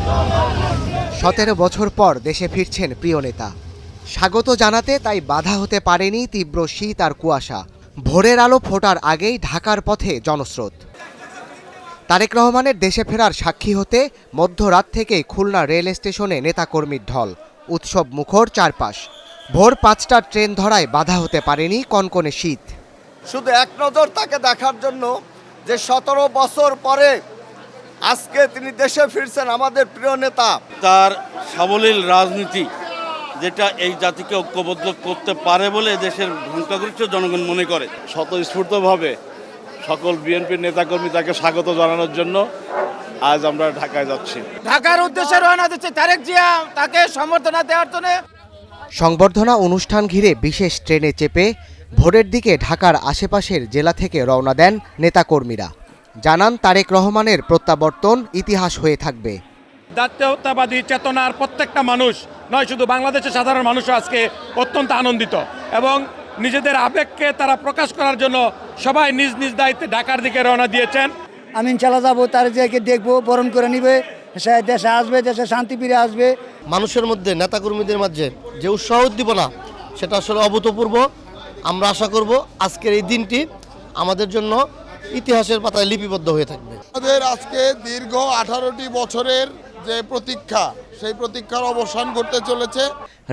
17 বছর পর দেশে ফিরছেন প্রিয় নেতা। স্বাগত জানাতে তাই বাধা হতে পারেনি তীব্র শীত আর কুয়াশা। ভোরের আলো ফোটার আগেই ঢাকার পথে জনস্রোত। তারেক রহমানের দেশে ফেরার সাক্ষী হতে মধ্যরাত থেকেই খুলনা রেল স্টেশনে নেতাকর্মীর ঢল। উৎসব মুখর চারপাশ। ভোর 5টার ট্রেন ধরায় বাধা হতে পারেনি কনকনে শীত। শুধু এক নজর তাকে দেখার জন্য যে 17 বছর পরে আজকে তিনি দেশে ফিরছেন, আমাদের প্রিয় নেতা। তার সাবলীল রাজনীতি যেটা এই জাতিকে ঐক্যবদ্ধ করতে পারে বলে দেশের সংখ্যাগরিষ্ঠ জনগণ মনে করে। স্বতঃস্ফূর্তভাবে সকল বিএনপির নেতাকর্মী তাকে স্বাগত জানানোর জন্য আজ আমরা ঢাকায় যাচ্ছি। ঢাকার উদ্দেশ্যে রওনা দিচ্ছে তারেক জিয়া, তাকে সম্বর্ধনা দেওয়ার জন্য। সংবর্ধনা অনুষ্ঠান ঘিরে বিশেষ ট্রেনে চেপে ভোরের দিকে ঢাকার আশেপাশের জেলা থেকে রওনা দেন নেতাকর্মীরা। জানান তারেক রহমানের প্রত্যাবর্তন ইতিহাস হয়ে থাকবে। জাতীয়তাবাদী চেতনার প্রত্যেকটা মানুষ নয়, শুধু বাংলাদেশের সাধারণ মানুষও আজকে অত্যন্ত আনন্দিত এবং নিজেদের আবেগকে তারা প্রকাশ করার জন্য সবাই নিজ নিজ দায়িত্বে ঢাকার দিকে রওনা দিয়েছেন। আমি ইনশাল্লাহ যাবো, তার যে দেখবো, বরণ করে নিবে, সে দেশে আসবে, দেশে শান্তি ফিরে আসবে। মানুষের মধ্যে নেতাকর্মীদের মাঝে যে উৎসাহ উদ্দীপনা, সেটা আসলে অভূতপূর্ব। আমরা আশা করব আজকের এই দিনটি আমাদের জন্য ইতিহাসের পাতায় লিপিবদ্ধ হয়ে থাকবে। আমাদের আজকে দীর্ঘ 18টি বছরের যে প্রতীক্ষা, সেই প্রতীক্ষার অবসান ঘটতে চলেছে।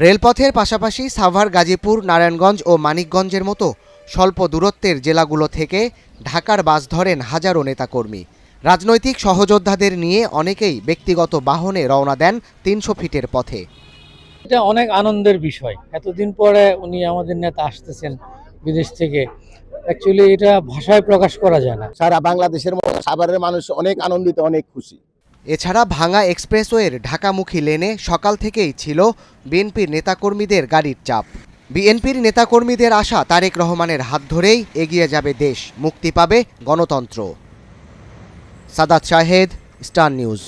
রেলপথের পাশাপাশি সাভার, গাজীপুর, নারায়ণগঞ্জ ও মানিকগঞ্জের মতো স্বল্প দূরত্বের জেলাগুলো থেকে ঢাকার বাস ধরেন হাজারো নেতাকর্মী। রাজনৈতিক সহযোদ্ধাদের নিয়ে অনেকেই ব্যক্তিগত বাহনে রওনা দেন 300 ফিটের পথে। এটা অনেক আনন্দের বিষয়। এতদিন পরে উনি আমাদের নেতা আসতেছেন বিদেশ থেকে, অ্যাকচুয়ালি এটা ভাষায় প্রকাশ করা যায় না। সারা বাংলাদেশের সাভারের মানুষ অনেক আনন্দিত, অনেক খুশি। এছাড়া ভাঙা এক্সপ্রেসওয়ের ঢাকামুখী লেনে সকাল থেকেই ছিল বিএনপির নেতাকর্মীদের গাড়ির চাপ। বিএনপির নেতাকর্মীদের আশা, তারেক রহমানের হাত ধরেই এগিয়ে যাবে দেশ, মুক্তি পাবে গণতন্ত্র। Sadat Shahed, Star news.